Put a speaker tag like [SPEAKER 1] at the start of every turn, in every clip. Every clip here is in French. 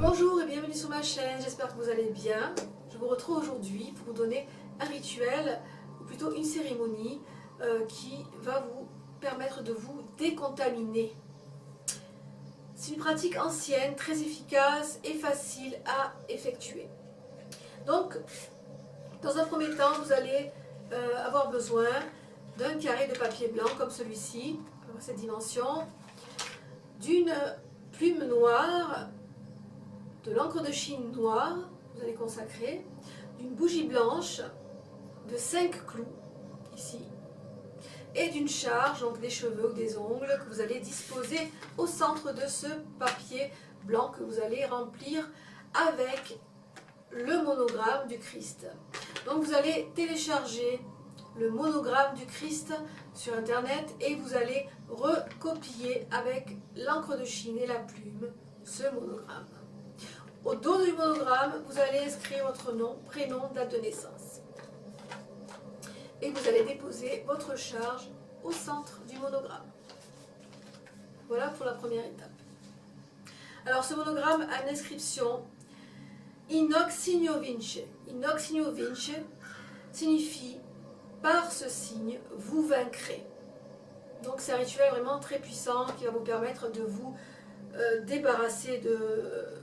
[SPEAKER 1] Bonjour et bienvenue sur ma chaîne, j'espère que vous allez bien. Je vous retrouve aujourd'hui pour vous donner un rituel, ou plutôt une cérémonie qui va vous permettre de vous décontaminer. C'est une pratique ancienne, très efficace et facile à effectuer. Donc, dans un premier temps, vous allez avoir besoin d'un carré de papier blanc comme celui-ci, à cette dimension, d'une plume noire, de l'encre de Chine noire, vous allez consacrer, d'une bougie blanche, de 5 clous, ici, et d'une charge, donc des cheveux ou des ongles, que vous allez disposer au centre de ce papier blanc que vous allez remplir avec le monogramme du Christ. Donc vous allez télécharger le monogramme du Christ sur internet et vous allez recopier avec l'encre de Chine et la plume ce monogramme. Au dos du monogramme, vous allez inscrire votre nom, prénom, date de naissance. Et vous allez déposer votre charge au centre du monogramme. Voilà pour la première étape. Alors ce monogramme a une inscription Inox signo vince. Inox signo vince signifie par ce signe vous vaincrez. Donc c'est un rituel vraiment très puissant qui va vous permettre de vous débarrasser de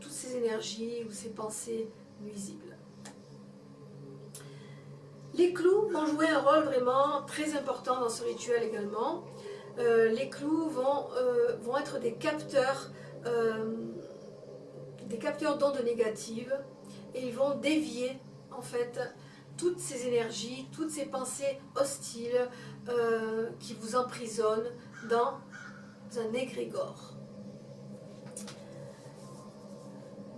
[SPEAKER 1] toutes ces énergies ou ces pensées nuisibles. Les clous vont jouer un rôle vraiment très important dans ce rituel également. Les clous vont être des capteurs d'ondes négatives et ils vont dévier en fait toutes ces énergies, toutes ces pensées hostiles qui vous emprisonnent dans un égrégore.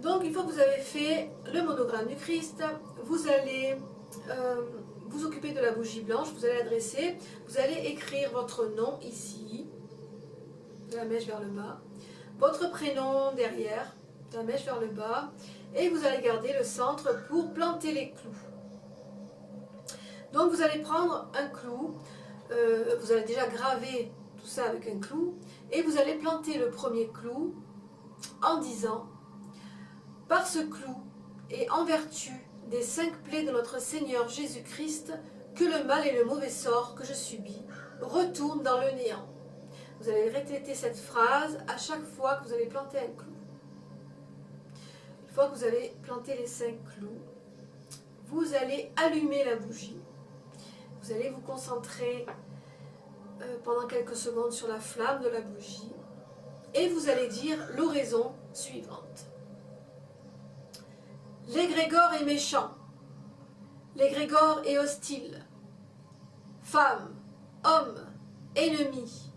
[SPEAKER 1] Donc une fois que vous avez fait le monogramme du Christ, vous allez vous occuper de la bougie blanche, vous allez adresser, vous allez écrire votre nom ici, de la mèche vers le bas, votre prénom derrière, de la mèche vers le bas, et vous allez garder le centre pour planter les clous. Donc vous allez prendre un clou, vous allez déjà graver tout ça avec un clou, et vous allez planter le premier clou en disant: par ce clou et en vertu des 5 plaies de notre Seigneur Jésus-Christ, que le mal et le mauvais sort que je subis retournent dans le néant. Vous allez répéter cette phrase à chaque fois que vous allez planter un clou. Une fois que vous avez planté les 5 clous, vous allez allumer la bougie. Vous allez vous concentrer pendant quelques secondes sur la flamme de la bougie et vous allez dire l'oraison suivante. L'égrégore est méchant, l'égrégore est hostile, femme, homme, ennemi,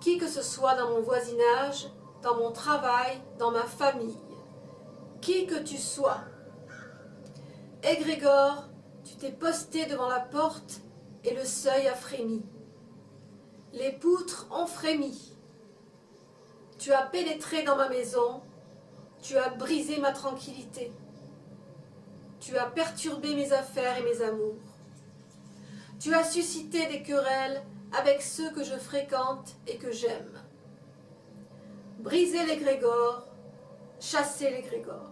[SPEAKER 1] qui que ce soit dans mon voisinage, dans mon travail, dans ma famille, qui que tu sois. Égrégore, tu t'es posté devant la porte et le seuil a frémi. Les poutres ont frémi. Tu as pénétré dans ma maison, tu as brisé ma tranquillité. Tu as perturbé mes affaires et mes amours. Tu as suscité des querelles avec ceux que je fréquente et que j'aime. Brisez l'égrégore, chassez l'égrégore.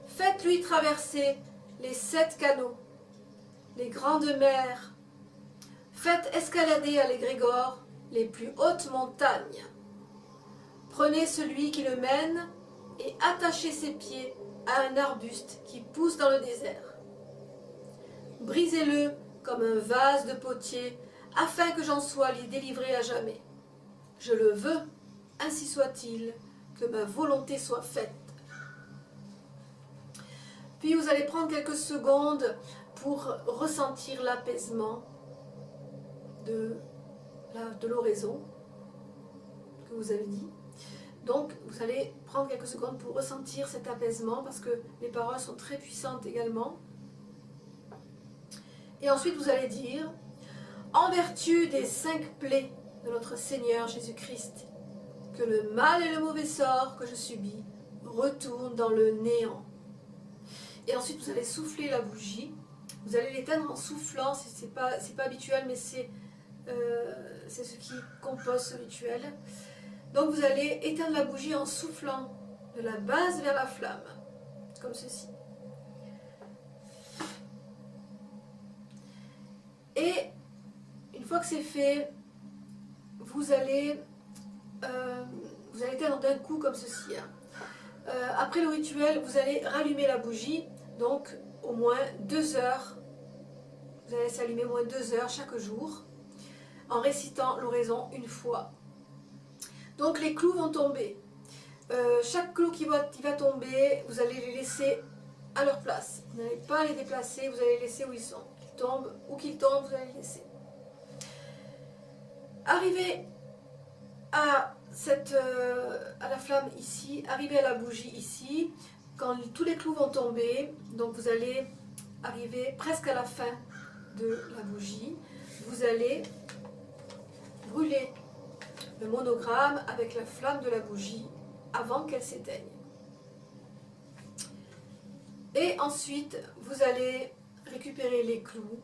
[SPEAKER 1] Faites-lui traverser les 7 canaux, les grandes mers. Faites escalader à l'égrégore les plus hautes montagnes. Prenez celui qui le mène et attachez ses pieds à un arbuste qui pousse dans le désert. Brisez-le comme un vase de potier, afin que j'en sois délivré à jamais. Je le veux, ainsi soit-il, que ma volonté soit faite. Puis vous allez prendre quelques secondes pour ressentir l'apaisement de l'oraison que vous avez dit. Donc vous allez prendre quelques secondes pour ressentir cet apaisement parce que les paroles sont très puissantes également. Et ensuite vous allez dire: en vertu des 5 plaies de notre Seigneur Jésus-Christ, que le mal et le mauvais sort que je subis retournent dans le néant. Et ensuite vous allez souffler la bougie. Vous allez l'éteindre en soufflant, c'est pas habituel mais c'est ce qui compose ce rituel. Donc vous allez éteindre la bougie en soufflant de la base vers la flamme, comme ceci. Et une fois que c'est fait, vous allez éteindre d'un coup comme ceci. Après le rituel, vous allez rallumer la bougie, donc au moins 2 heures. Vous allez s'allumer au moins 2 heures chaque jour, en récitant l'oraison une fois. Donc les clous vont tomber. Chaque clou qui va tomber, vous allez les laisser à leur place. Vous n'allez pas les déplacer, vous allez les laisser où ils sont. Qu'ils tombent, où qu'ils tombent, vous allez les laisser. Arrivé à la flamme ici, arrivé à la bougie ici, quand tous les clous vont tomber, donc vous allez arriver presque à la fin de la bougie, vous allez brûler le monogramme avec la flamme de la bougie avant qu'elle s'éteigne. Et ensuite, vous allez récupérer les clous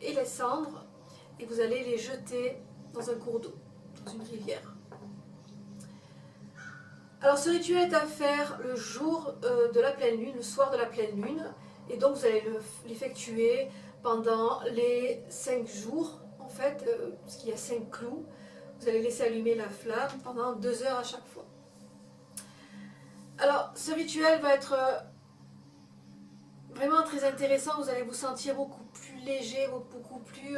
[SPEAKER 1] et les cendres et vous allez les jeter dans un cours d'eau, dans une rivière. Alors ce rituel est à faire le jour de la pleine lune, le soir de la pleine lune, et donc vous allez l'effectuer pendant les 5 jours, en fait, parce qu'il y a 5 clous. Vous allez laisser allumer la flamme pendant 2 heures à chaque fois. Alors ce rituel va être vraiment très intéressant, vous allez vous sentir beaucoup plus léger, beaucoup plus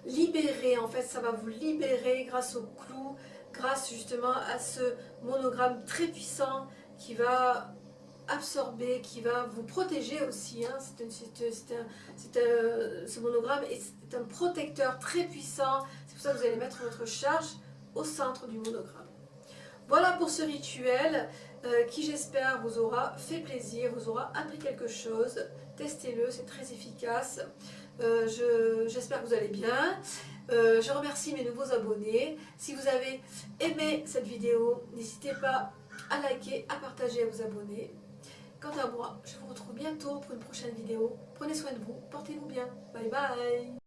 [SPEAKER 1] libéré. En fait, ça va vous libérer grâce aux clous, grâce justement à ce monogramme très puissant qui va absorber, qui va vous protéger aussi. Hein. Ce monogramme est un protecteur très puissant. C'est pour ça que vous allez mettre votre charge au centre du monogramme. Voilà pour ce rituel qui, j'espère, vous aura fait plaisir, vous aura appris quelque chose. Testez-le, c'est très efficace. J'espère que vous allez bien. Je remercie mes nouveaux abonnés. Si vous avez aimé cette vidéo, n'hésitez pas à liker, à partager, à vous abonner. Quant à moi, je vous retrouve bientôt pour une prochaine vidéo. Prenez soin de vous, portez-vous bien. Bye bye.